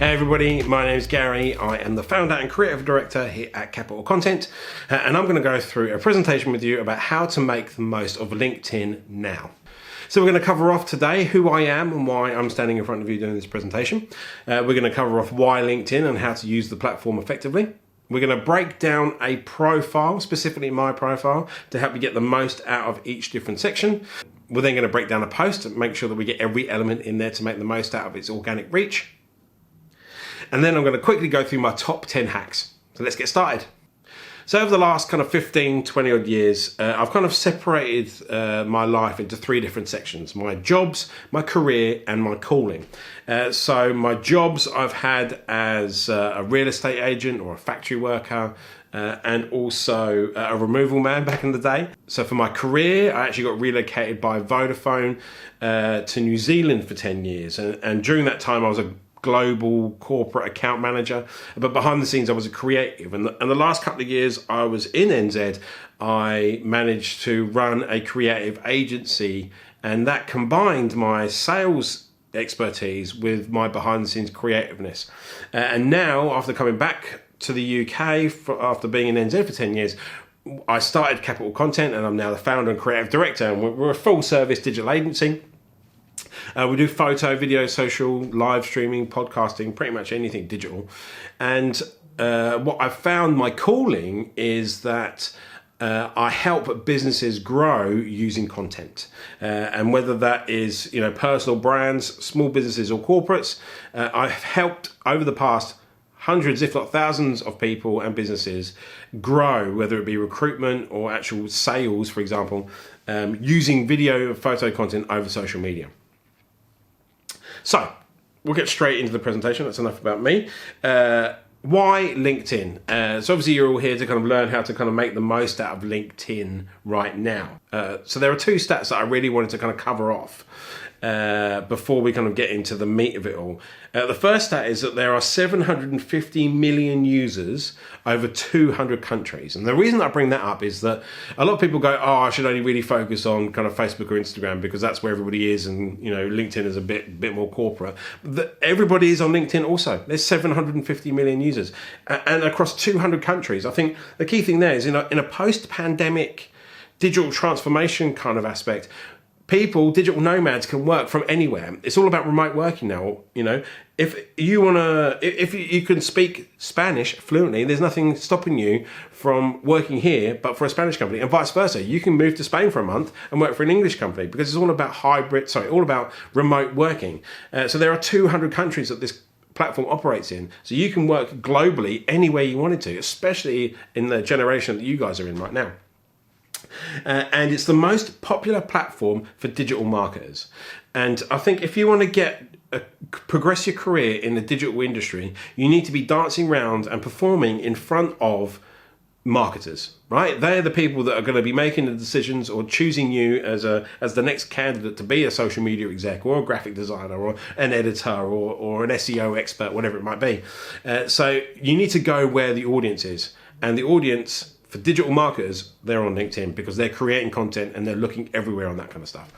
Hey everybody, my name is Gary. I am the founder and creative director here at Capital Content, and I'm going to go through a presentation with you about how to make the most of LinkedIn now. So we're going to cover off today who I am and why I'm standing in front of you doing this presentation. We're going to cover off why LinkedIn and how to use the platform effectively. We're going to break down a profile, specifically my profile, to help you get the most out of each different section. We're then going to break down a post and make sure that we get every element in there to make the most out of its organic reach. And then I'm going to quickly go through my top 10 hacks. So let's get started. So over the last kind of 15, 20 odd years, I've kind of separated my life into three different sections: my jobs, my career, and my calling. So my jobs I've had as a real estate agent or a factory worker, and also a removal man back in the day. So for my career, I actually got relocated by Vodafone to New Zealand for 10 years. And during that time, I was a global corporate account manager, but behind the scenes I was a creative, and the last couple of years I was in NZ, I managed to run a creative agency, and that combined my sales expertise with my behind the scenes creativeness. And now, after coming back to the UK after being in NZ for 10 years, I started Capital Content, and I'm now the founder and creative director, and we're a full service digital agency. We do photo, video, social, live streaming, podcasting, pretty much anything digital. And what I've found my calling is that I help businesses grow using content. And whether that is, personal brands, small businesses or corporates, I've helped over the past hundreds, if not thousands of people and businesses grow, whether it be recruitment or actual sales, for example, using video and photo content over social media. So, we'll get straight into the presentation. That's enough about me. Why LinkedIn? So obviously you're all here to kind of learn how to kind of make the most out of LinkedIn right now. So there are two stats that I really wanted to kind of cover off before we kind of get into the meat of it all. The first stat is that there are 750 million users over 200 countries. And the reason I bring that up is that a lot of people go, I should only really focus on kind of Facebook or Instagram because that's where everybody is, and LinkedIn is a bit more corporate. Everybody is on LinkedIn also. There's 750 million users and across 200 countries. I think the key thing there is in a post-pandemic digital transformation kind of aspect, digital nomads can work from anywhere. It's all about remote working now. If you can speak Spanish fluently, there's nothing stopping you from working here, but for a Spanish company, and vice versa. You can move to Spain for a month and work for an English company because it's all about all about remote working. So there are 200 countries that this platform operates in. So you can work globally anywhere you wanted to, especially in the generation that you guys are in right now. And it's the most popular platform for digital marketers. And I think if you want to progress your career in the digital industry, you need to be dancing around and performing in front of marketers, right? They're the people that are going to be making the decisions or choosing you as the next candidate to be a social media exec or a graphic designer or an editor or an SEO expert, whatever it might be. So you need to go where the audience is, and the audience for digital marketers, they're on LinkedIn because they're creating content and they're looking everywhere on that kind of stuff.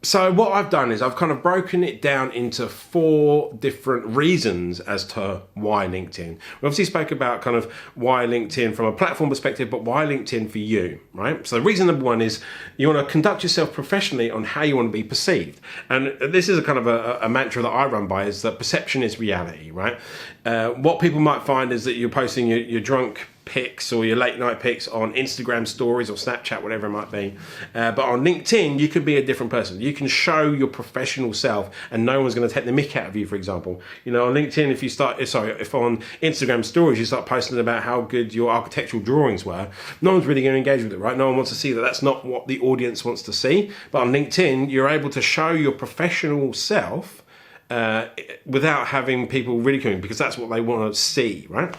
So what I've done is I've kind of broken it down into 4 different reasons as to why LinkedIn. We obviously spoke about kind of why LinkedIn from a platform perspective, but why LinkedIn for you, right? So reason number 1 is you want to conduct yourself professionally on how you want to be perceived. And this is a kind of a mantra that I run by, is that perception is reality, right? What people might find is that you're posting your drunk pics or your late night pics on Instagram stories or Snapchat, whatever it might be. But on LinkedIn, you can be a different person. You can show your professional self and no one's going to take the mick out of you, for example. On LinkedIn, if on Instagram stories, you start posting about how good your architectural drawings were, no one's really going to engage with it, right? No one wants to see that. That's not what the audience wants to see. But on LinkedIn, you're able to show your professional self without having people ridiculing, because that's what they want to see, right?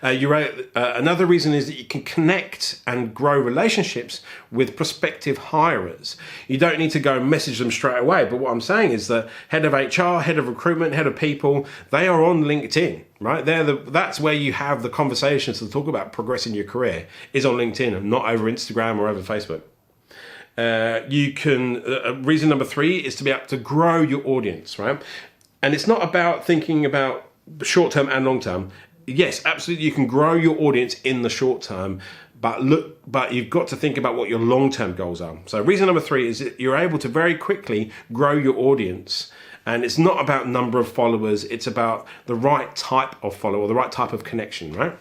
Another reason is that you can connect and grow relationships with prospective hirers. You don't need to go and message them straight away. But what I'm saying is that head of HR, head of recruitment, head of people, they are on LinkedIn, right? That's where you have the conversations to talk about progressing your career, is on LinkedIn and not over Instagram or over Facebook. Reason number 3 is to be able to grow your audience, right? And it's not about thinking about short term and long term. Yes, absolutely, you can grow your audience in the short term, but you've got to think about what your long term goals are. So reason number 3 is that you're able to very quickly grow your audience. And it's not about number of followers, it's about the right type of follower, the right type of connection, right?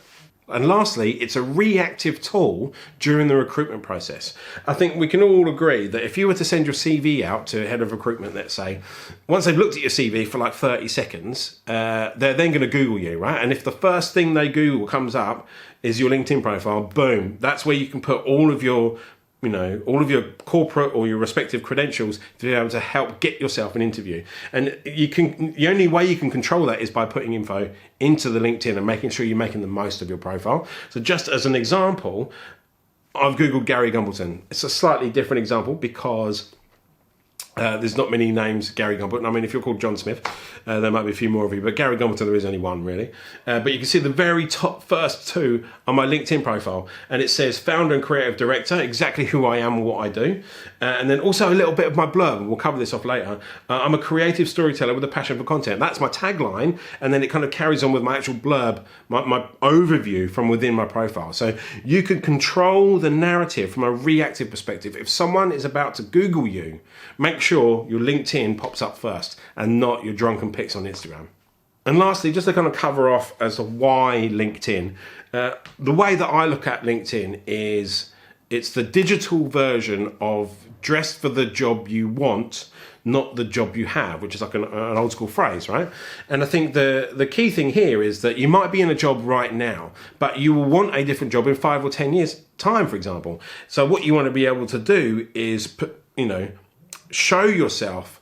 And lastly, it's a reactive tool during the recruitment process. I think we can all agree that if you were to send your CV out to a head of recruitment, let's say, once they've looked at your CV for like 30 seconds, they're then going to Google you, right? And if the first thing they Google comes up is your LinkedIn profile, boom, that's where you can put all of your corporate or your respective credentials to be able to help get yourself an interview. And the only way you can control that is by putting info into the LinkedIn and making sure you're making the most of your profile. So just as an example, I've Googled Gary Gumbleton. It's a slightly different example because there's not many names Gary Gumbleton. I mean, if you're called John Smith, there might be a few more of you, but Gary Gumbleton, there is only one really. But you can see the very top first 2 on my LinkedIn profile, and it says founder and creative director, exactly who I am and what I do. And then also a little bit of my blurb, and we'll cover this off later. I'm a creative storyteller with a passion for content. That's my tagline, and then it kind of carries on with my actual blurb, my overview from within my profile. So you can control the narrative from a reactive perspective. If someone is about to Google you, make sure your LinkedIn pops up first and not your drunken pics on Instagram. And lastly, just to kind of cover off as to why LinkedIn, the way that I look at LinkedIn is it's the digital version of dress for the job you want, not the job you have, which is like an old school phrase, right? And I think the key thing here is that you might be in a job right now, but you will want a different job in 5 or 10 years time, for example. So what you want to be able to do is show yourself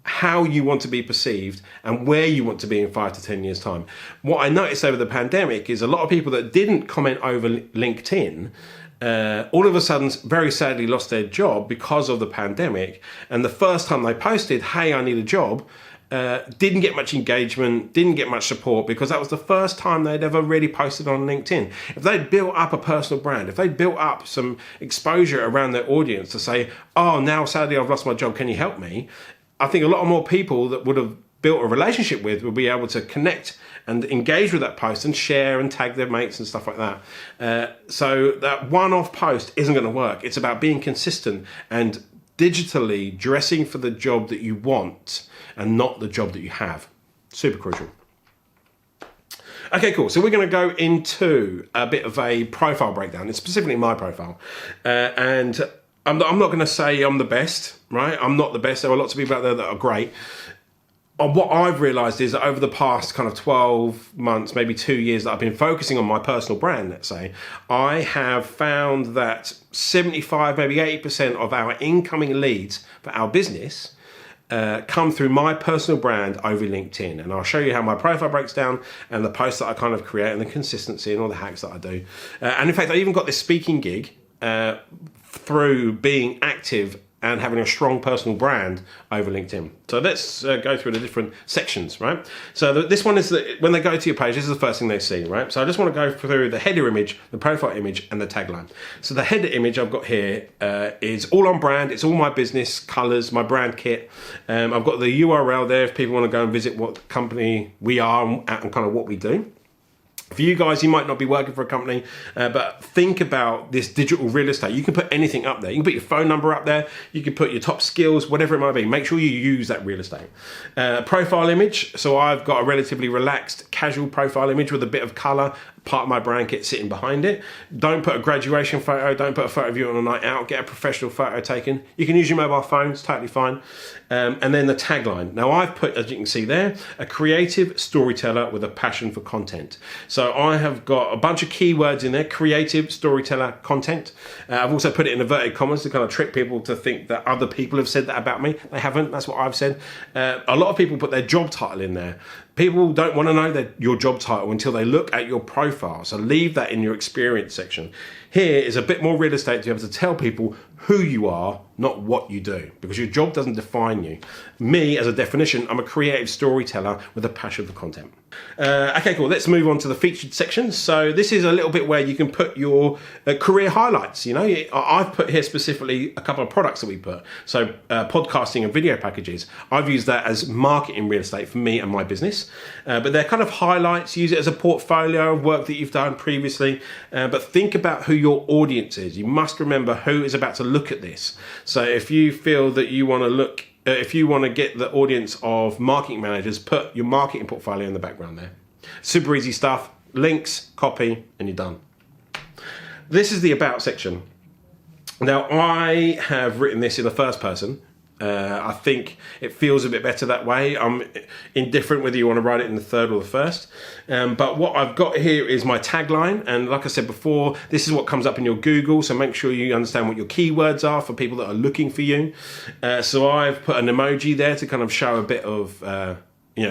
how you want to be perceived and where you want to be in 5 to 10 years time. What I noticed over the pandemic is a lot of people that didn't comment over LinkedIn all of a sudden very sadly lost their job because of the pandemic. And the first time they posted, hey, I need a job, didn't get much engagement, didn't get much support, because that was the first time they'd ever really posted on LinkedIn. If they'd built up a personal brand, if they'd built up some exposure around their audience to say, oh, now sadly I've lost my job, can you help me? I think a lot more people that would have built a relationship with will be able to connect and engage with that post and share and tag their mates and stuff like that. So that one-off post isn't going to work. It's about being consistent and digitally dressing for the job that you want and not the job that you have. Super crucial. Okay, cool. So we're going to go into a bit of a profile breakdown. It's specifically my profile. And I'm not going to say I'm the best, right? I'm not the best. There are lots of people out there that are great. What I've realised is that over the past kind of 12 months, maybe 2 years that I've been focusing on my personal brand, let's say, I have found that 75, maybe 80% of our incoming leads for our business come through my personal brand over LinkedIn. And I'll show you how my profile breaks down and the posts that I kind of create and the consistency and all the hacks that I do. And in fact, I even got this speaking gig through being active and having a strong personal brand over LinkedIn. So let's go through the different sections, right? So this one is that when they go to your page, this is the first thing they see, right? So I just want to go through the header image, the profile image, and the tagline. So the header image I've got here is all on brand. It's all my business colors, my brand kit. I've got the URL there if people want to go and visit what company we are and kind of what we do. For you guys, you might not be working for a company, but think about this digital real estate. You can put anything up there. You can put your phone number up there. You can put your top skills, whatever it might be. Make sure you use that real estate. Profile image. So I've got a relatively relaxed, casual profile image with a bit of color, part of my brand kit sitting behind it. Don't put a graduation photo. Don't put a photo of you on a night out. Get a professional photo taken. You can use your mobile phone. It's totally fine. And then the tagline. Now I've put, as you can see there, a creative storyteller with a passion for content. So I have got a bunch of keywords in there, creative storyteller content. I've also put it in inverted commas to kind of trick people to think that other people have said that about me. They haven't, that's what I've said. A lot of people put their job title in there. People don't want to know your job title until they look at your profile. So leave that in your experience section. Here is a bit more real estate to be able to tell people who you are, not what you do, because your job doesn't define you. Me, as a definition, I'm a creative storyteller with a passion for content. Okay, cool. Let's move on to the featured section. So this is a little bit where you can put your career highlights. You know, I've put here specifically a couple of products that we put. So podcasting and video packages. I've used that as marketing real estate for me and my business. But they're kind of highlights. Use it as a portfolio of work that you've done previously. But think about who your audience is. You must remember who is about to look at this. So if you feel that you want to look, if you want to get the audience of marketing managers, put your marketing portfolio in the background there. Super easy stuff. Links, copy, and you're done. This is the about section. Now, I have written this in the first person. I think it feels a bit better that way. I'm indifferent whether you want to write it in the third or the first. But what I've got here is my tagline. And like I said before, this is what comes up in your Google. So make sure you understand what your keywords are for people that are looking for you. So I've put an emoji there to kind of show a bit of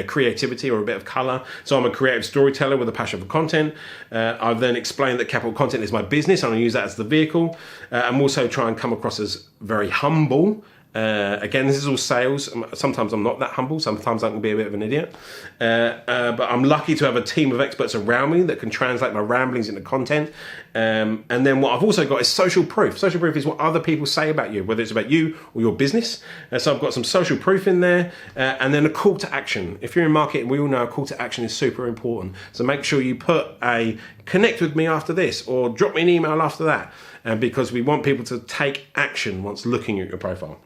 creativity or a bit of color. So I'm a creative storyteller with a passion for content. I've then explained that Capital Content is my business, and I use that as the vehicle. I'm also trying to come across as very humble. Again, this is all sales. Sometimes I'm not that humble. Sometimes I can be a bit of an idiot. But I'm lucky to have a team of experts around me that can translate my ramblings into content. And then what I've also got is social proof. Social proof is what other people say about you, whether it's about you or your business. So I've got some social proof in there. And then a call to action. If you're in marketing, we all know a call to action is super important. So make sure you put a connect with me after this, or drop me an email after that. Because we want people to take action once looking at your profile.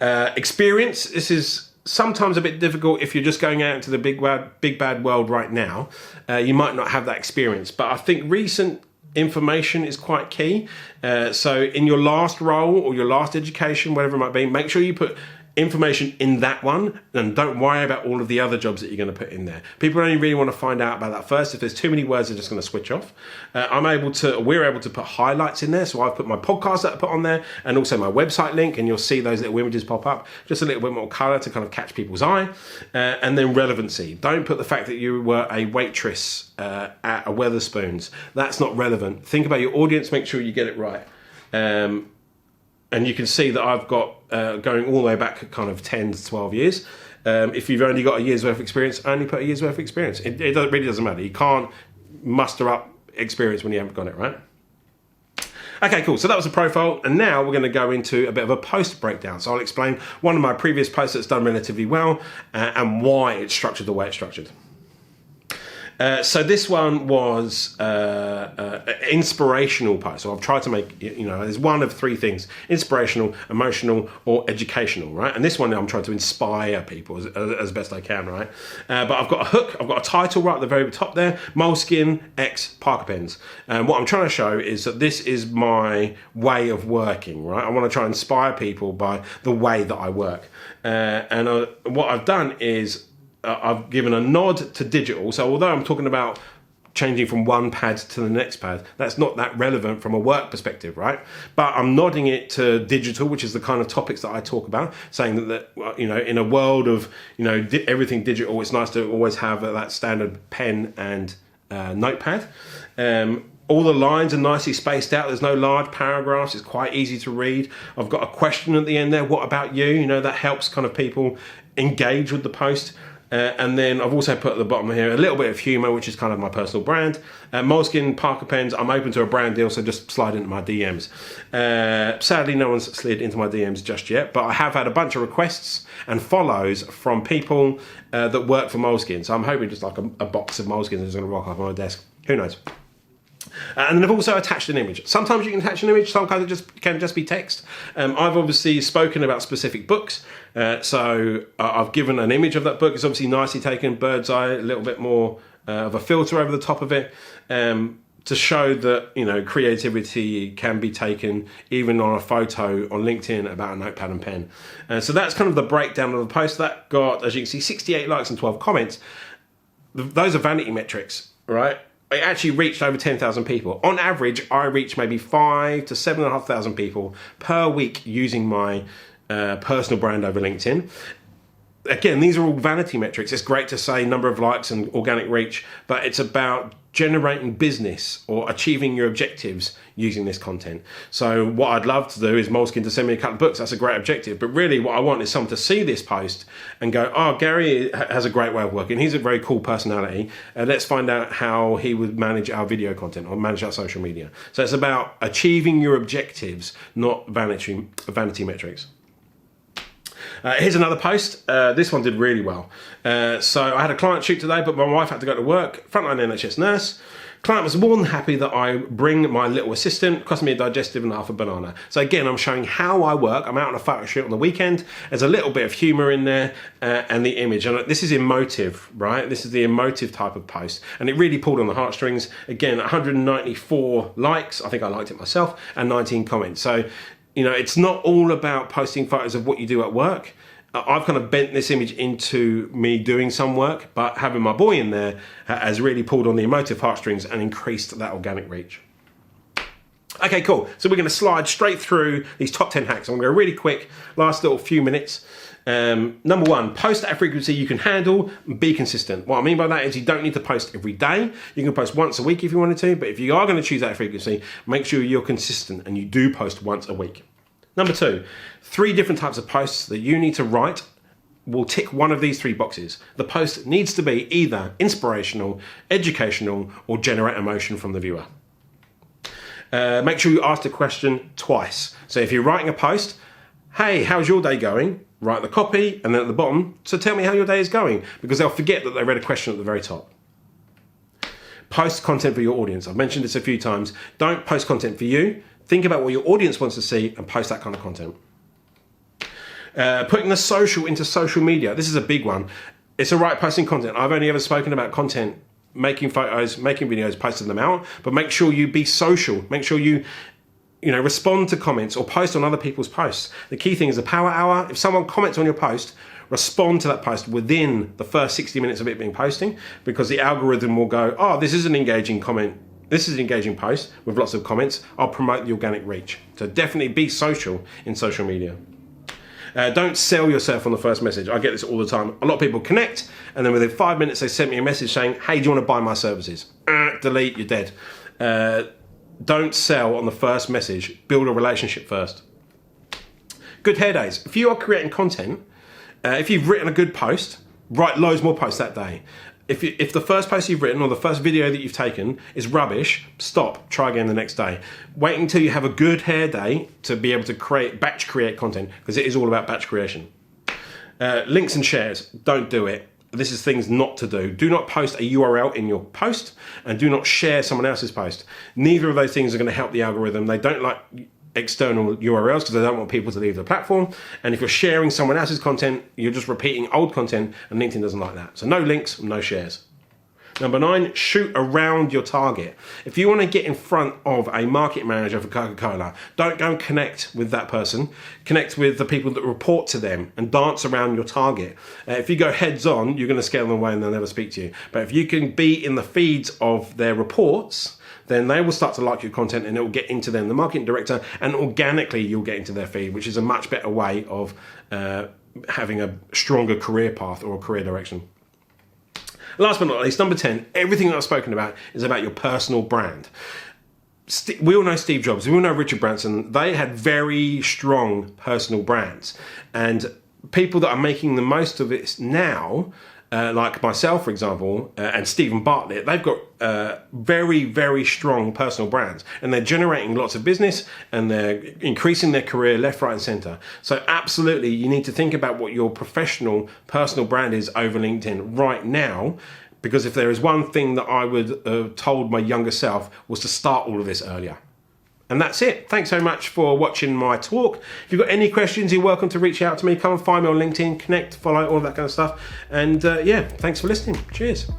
Experience. This is sometimes a bit difficult if you're just going out into the big bad world right now. You might not have that experience, but I think recent information is quite key. So in your last role or your last education, whatever it might be, make sure you put information in that one, and don't worry about all of the other jobs that you're going to put in there. People only really want to find out about that first. If there's too many words, they're just going to switch off. We're able to put highlights in there. So I've put my podcast that I put on there, and also my website link, and you'll see those little images pop up. Just a little bit more color to kind of catch people's eye. And then relevancy. Don't put the fact that you were a waitress at a Wetherspoons. That's not relevant. Think about your audience. Make sure you get it right. And you can see that I've got going all the way back kind of 10 to 12 years. If you've only got a year's worth of experience, only put a year's worth of experience. It really doesn't matter. You can't muster up experience when you haven't got it, right? Okay, cool. So that was a profile. And now we're going to go into a bit of a post breakdown. So I'll explain one of my previous posts that's done relatively well and why it's structured the way it's structured. So this one was inspirational post. So I've tried to make, there's one of three things: inspirational, emotional, or educational, right? And this one I'm trying to inspire people as best I can, right? But I've got a hook, I've got a title right at the very top there: Moleskine X Parker Pens. And what I'm trying to show is that this is my way of working, right? I want to try and inspire people by the way that I work. What I've done is I've given a nod to digital. So although I'm talking about changing from one pad to the next pad, that's not that relevant from a work perspective, right? But I'm nodding it to digital, which is the kind of topics that I talk about, saying that in a world of everything digital, it's nice to always have that standard pen and notepad. All the lines are nicely spaced out. There's no large paragraphs. It's quite easy to read. I've got a question at the end there. What about you? That helps kind of people engage with the post. And then I've also put at the bottom here a little bit of humour, which is kind of my personal brand. Moleskine Parker Pens, I'm open to a brand deal, so just slide into my DMs. Sadly, no one's slid into my DMs just yet, but I have had a bunch of requests and follows from people that work for Moleskine. So I'm hoping just like a box of Moleskine is going to rock up on my desk. Who knows? And then I've also attached an image. Sometimes you can attach an image, sometimes it can just be text. I've obviously spoken about specific books, so I've given an image of that book. It's obviously nicely taken, bird's eye, a little bit more of a filter over the top of it, to show that creativity can be taken even on a photo on LinkedIn about a notepad and pen. So that's kind of the breakdown of the post. That got, as you can see, 68 likes and 12 comments. Those are vanity metrics, right? It actually reached over 10,000 people. On average, I reach maybe 5,000 to 7,500 people per week using my personal brand over LinkedIn. again, these are all vanity metrics. It's great to say number of likes and organic reach, but it's about generating business or achieving your objectives using this content. So what I'd love to do is Moleskine to send me a couple of books. That's a great objective. But really what I want is someone to see this post and go, oh, Gary has a great way of working. He's a very cool personality. Let's find out how he would manage our video content or manage our social media. So it's about achieving your objectives, not vanity metrics. Here's another post. This one did really well. So I had a client shoot today, but my wife had to go to work. Frontline NHS nurse. Client was more than happy that I bring my little assistant. Cost me a digestive and half a banana. So again, I'm showing how I work. I'm out on a photo shoot on the weekend. There's a little bit of humour in there and the image. And this is emotive, right? This is the emotive type of post. And it really pulled on the heartstrings. Again, 194 likes. I think I liked it myself. And 19 comments. So, you know, it's not all about posting photos of what you do at work. I've kind of bent this image into me doing some work, but having my boy in there has really pulled on the emotive heartstrings and increased that organic reach. Okay, cool. So we're going to slide straight through these top 10 hacks. I'm going to go really quick, last little few minutes. Number one, post at a frequency you can handle, be consistent. What I mean by that is you don't need to post every day. You can post once a week if you wanted to, but if you are going to choose that frequency, make sure you're consistent and you do post once a week. Number two, 3 different types of posts that you need to write will tick one of these 3 boxes. The post needs to be either inspirational, educational, or generate emotion from the viewer. Make sure you ask the question twice. So if you're writing a post, hey, how's your day going? Write the copy, and then at the bottom, so tell me how your day is going, because they'll forget that they read a question at the very top. Post content for your audience. I've mentioned this a few times. Don't post content for you. Think about what your audience wants to see and post that kind of content. Putting the social into social media. This is a big one. It's all right posting content. I've only ever spoken about content, making photos, making videos, posting them out, but make sure you be social. Make sure you respond to comments or post on other people's posts. The key thing is the power hour. If someone comments on your post, respond to that post within the first 60 minutes of it being posting, because the algorithm will go, oh, this is an engaging comment. This is an engaging post with lots of comments. I'll promote the organic reach. So definitely be social in social media. Don't sell yourself on the first message. I get this all the time. A lot of people connect, and then within 5 minutes they send me a message saying, hey, do you want to buy my services? Delete, you're dead. Don't sell on the first message. Build a relationship first. Good hair days. If you are creating content, if you've written a good post, write loads more posts that day. If the first post you've written or the first video that you've taken is rubbish, stop, try again the next day. Wait until you have a good hair day to be able to batch create content, because it is all about batch creation. Links and shares, don't do it. This is things not to do. Do not post a URL in your post, and do not share someone else's post. Neither of those things are going to help the algorithm. They don't like external URLs because they don't want people to leave the platform. And if you're sharing someone else's content, you're just repeating old content, and LinkedIn doesn't like that. So no links, no shares. Number 9, shoot around your target. If you want to get in front of a market manager for Coca-Cola, don't go and connect with that person. Connect with the people that report to them and dance around your target. If you go heads on, you're going to scare them away and they'll never speak to you. But if you can be in the feeds of their reports, then they will start to like your content and it will get into them, the marketing director, and organically you'll get into their feed, which is a much better way of having a stronger career path or a career direction. Last but not least, number 10, everything that I've spoken about is about your personal brand. We all know Steve Jobs, we all know Richard Branson. They had very strong personal brands. And people that are making the most of it now, like myself, for example, and Stephen Bartlett, they've got very, very strong personal brands, and they're generating lots of business and they're increasing their career left, right, and center. So absolutely, you need to think about what your professional personal brand is over LinkedIn right now, because if there is one thing that I would have told my younger self was to start all of this earlier. And that's it. Thanks so much for watching my talk. If you've got any questions, you're welcome to reach out to me. Come and find me on LinkedIn, connect, follow, all of that kind of stuff. And yeah, thanks for listening. Cheers.